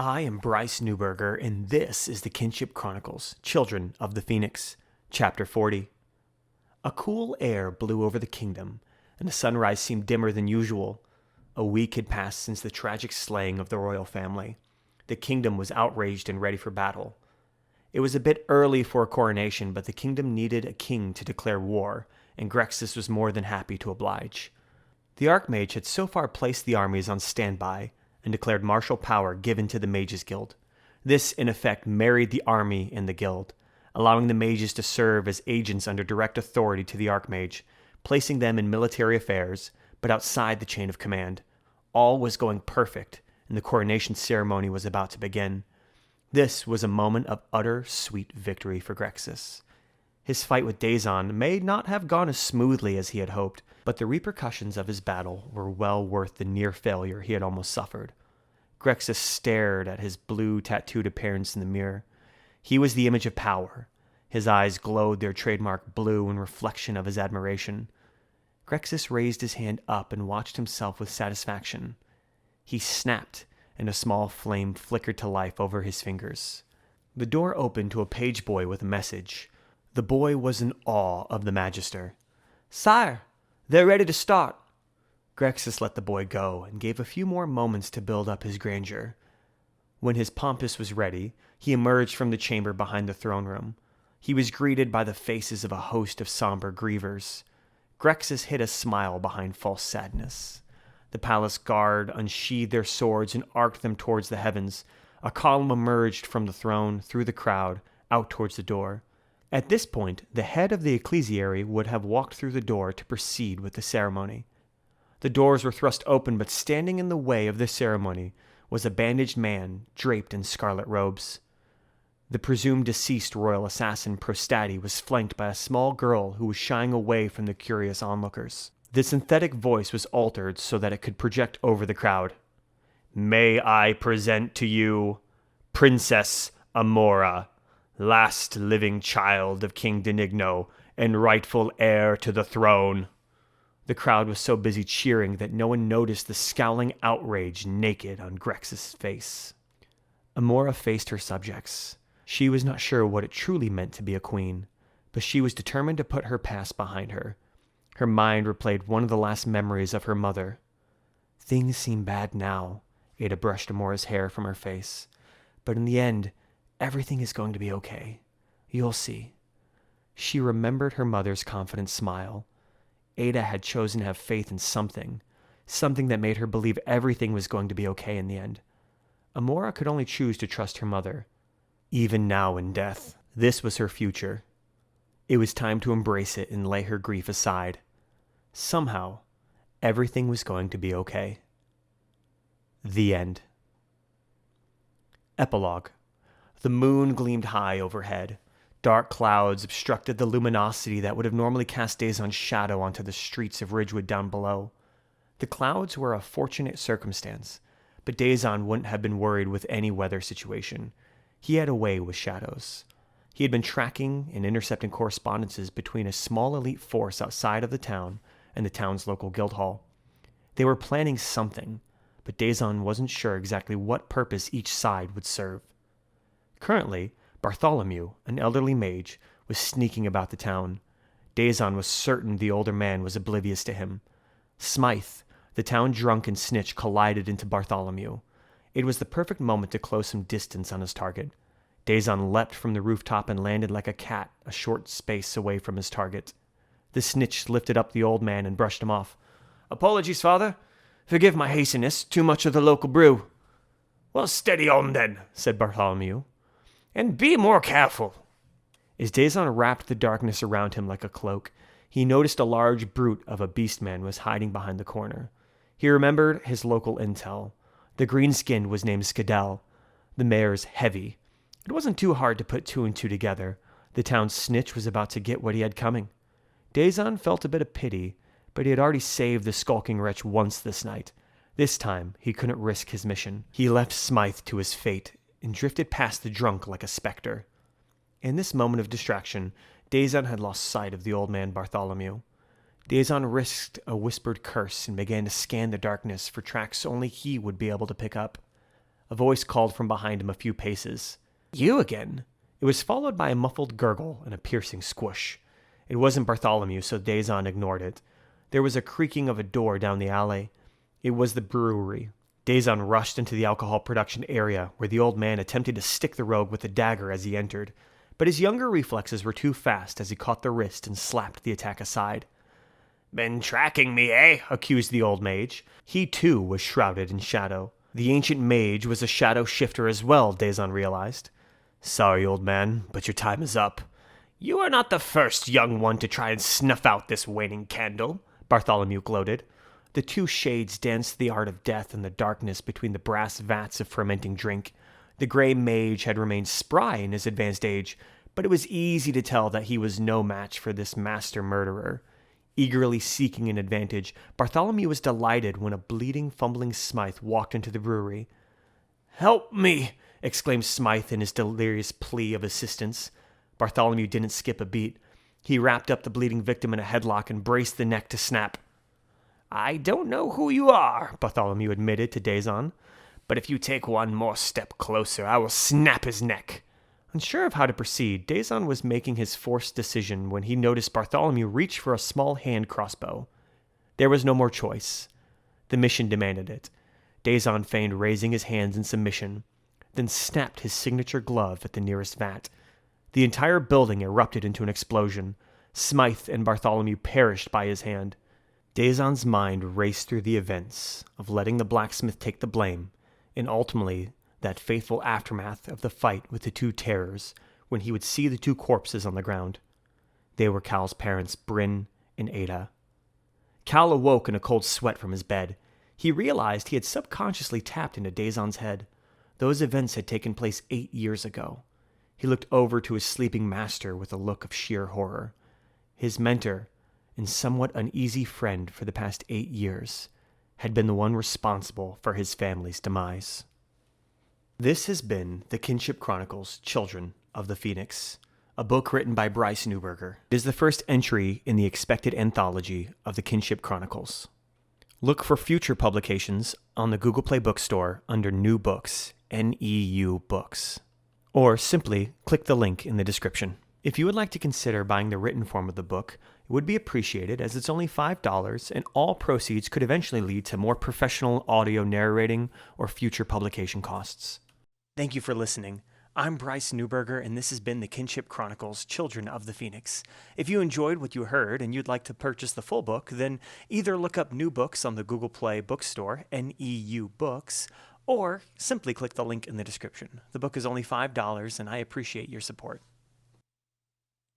I am Bryce Newberger, and this is the Kinship Chronicles, Children of the Phoenix, Chapter 40. A cool air blew over the kingdom, and the sunrise seemed dimmer than usual. A week had passed since the tragic slaying of the royal family. The kingdom was outraged and ready for battle. It was a bit early for a coronation, but the kingdom needed a king to declare war, and Grexis was more than happy to oblige. The Archmage had so far placed the armies on standby, and declared martial power given to the Mages Guild. This, in effect, married the army and the guild, allowing the mages to serve as agents under direct authority to the Archmage, placing them in military affairs, but outside the chain of command. All was going perfect, and the coronation ceremony was about to begin. This was a moment of utter sweet victory for Grexis. His fight with Dazon may not have gone as smoothly as he had hoped, but the repercussions of his battle were well worth the near failure he had almost suffered. Grexis stared at his blue tattooed appearance in the mirror. He was the image of power. His eyes glowed their trademark blue in reflection of his admiration. Grexis raised his hand up and watched himself with satisfaction. He snapped, and a small flame flickered to life over his fingers. The door opened to a page boy with a message. The boy was in awe of the Magister. "Sire, they're ready to start." Grexis let the boy go and gave a few more moments to build up his grandeur. When his pompous was ready, he emerged from the chamber behind the throne room. He was greeted by the faces of a host of somber grievers. Grexis hid a smile behind false sadness. The palace guard unsheathed their swords and arced them towards the heavens. A column emerged from the throne, through the crowd, out towards the door. At this point, the head of the ecclesiary would have walked through the door to proceed with the ceremony. The doors were thrust open, but standing in the way of the ceremony was a bandaged man draped in scarlet robes. The presumed deceased royal assassin Prostati was flanked by a small girl who was shying away from the curious onlookers. The synthetic voice was altered so that it could project over the crowd. "May I present to you Princess Amora, last living child of King Denigno and rightful heir to the throne." The crowd was so busy cheering that no one noticed the scowling outrage naked on Grexis' face. Amora faced her subjects. She was not sure what it truly meant to be a queen, but she was determined to put her past behind her. Her mind replayed one of the last memories of her mother. "Things seem bad now," Ada brushed Amora's hair from her face. "But in the end, everything is going to be okay. You'll see." She remembered her mother's confident smile. Ada had chosen to have faith in something that made her believe everything was going to be okay in the end. Amora could only choose to trust her mother. Even now in death, this was her future. It was time to embrace it and lay her grief aside. Somehow, everything was going to be okay. The end. Epilogue. The moon gleamed high overhead. Dark clouds obstructed the luminosity that would have normally cast Dazon's shadow onto the streets of Ridgewood down below. The clouds were a fortunate circumstance, but Dazon wouldn't have been worried with any weather situation. He had a way with shadows. He had been tracking and intercepting correspondences between a small elite force outside of the town and the town's local guild hall. They were planning something, but Dazon wasn't sure exactly what purpose each side would serve. Currently, Bartholomew, an elderly mage, was sneaking about the town. Dazon was certain the older man was oblivious to him. Smythe, the town drunk and snitch, collided into Bartholomew. It was the perfect moment to close some distance on his target. Dazon leapt from the rooftop and landed like a cat a short space away from his target. The snitch lifted up the old man and brushed him off. "Apologies, father. Forgive my hastiness. Too much of the local brew." "Well, steady on then," said Bartholomew. "And be more careful." As Dazon wrapped the darkness around him like a cloak, he noticed a large brute of a beastman was hiding behind the corner. He remembered his local intel. The green-skinned was named Skadel. The mare's heavy. It wasn't too hard to put two and two together. The town's snitch was about to get what he had coming. Dazon felt a bit of pity, but he had already saved the skulking wretch once this night. This time, he couldn't risk his mission. He left Smythe to his fate and drifted past the drunk like a specter. In this moment of distraction, Dazon had lost sight of the old man Bartholomew. Dazon risked a whispered curse and began to scan the darkness for tracks only he would be able to pick up. A voice called from behind him a few paces. "You again?" It was followed by a muffled gurgle and a piercing squish. It wasn't Bartholomew, so Dazon ignored it. There was a creaking of a door down the alley. It was the brewery. Dazon rushed into the alcohol production area, where the old man attempted to stick the rogue with a dagger as he entered, but his younger reflexes were too fast as he caught the wrist and slapped the attack aside. "Been tracking me, eh?" accused the old mage. He, too, was shrouded in shadow. The ancient mage was a shadow shifter as well, Dazon realized. "Sorry, old man, but your time is up." "You are not the first young one to try and snuff out this waning candle," Bartholomew gloated. The two shades danced the art of death in the darkness between the brass vats of fermenting drink. The gray mage had remained spry in his advanced age, but it was easy to tell that he was no match for this master murderer. Eagerly seeking an advantage, Bartholomew was delighted when a bleeding, fumbling Smythe walked into the brewery. "Help me!" exclaimed Smythe in his delirious plea of assistance. Bartholomew didn't skip a beat. He wrapped up the bleeding victim in a headlock and braced the neck to snap. "I don't know who you are," Bartholomew admitted to Dazon, "but if you take one more step closer, I will snap his neck." Unsure of how to proceed, Dazon was making his forced decision when he noticed Bartholomew reach for a small hand crossbow. There was no more choice. The mission demanded it. Dazon feigned raising his hands in submission, then snapped his signature glove at the nearest vat. The entire building erupted into an explosion. Smythe and Bartholomew perished by his hand. Dazon's mind raced through the events of letting the blacksmith take the blame, and ultimately that faithful aftermath of the fight with the two terrors, when he would see the two corpses on the ground. They were Cal's parents, Bryn and Ada. Cal awoke in a cold sweat from his bed. He realized he had subconsciously tapped into Dazon's head. Those events had taken place 8 years ago. He looked over to his sleeping master with a look of sheer horror. His mentor, and somewhat uneasy friend for the past 8 years, had been the one responsible for his family's demise. This has been the Kinship Chronicles, Children of the Phoenix, a book written by Bryce Newberger. It is the first entry in the expected anthology of the Kinship Chronicles. Look for future publications on the Google Play Bookstore under New Books, NEU Books, or simply click the link in the description. If you would like to consider buying the written form of the book, it would be appreciated as it's only $5 and all proceeds could eventually lead to more professional audio narrating or future publication costs. Thank you for listening. I'm Bryce Newberger, and this has been the Kinship Chronicles, Children of the Phoenix. If you enjoyed what you heard and you'd like to purchase the full book, then either look up New Books on the Google Play Bookstore, NEU Books, or simply click the link in the description. The book is only $5, and I appreciate your support.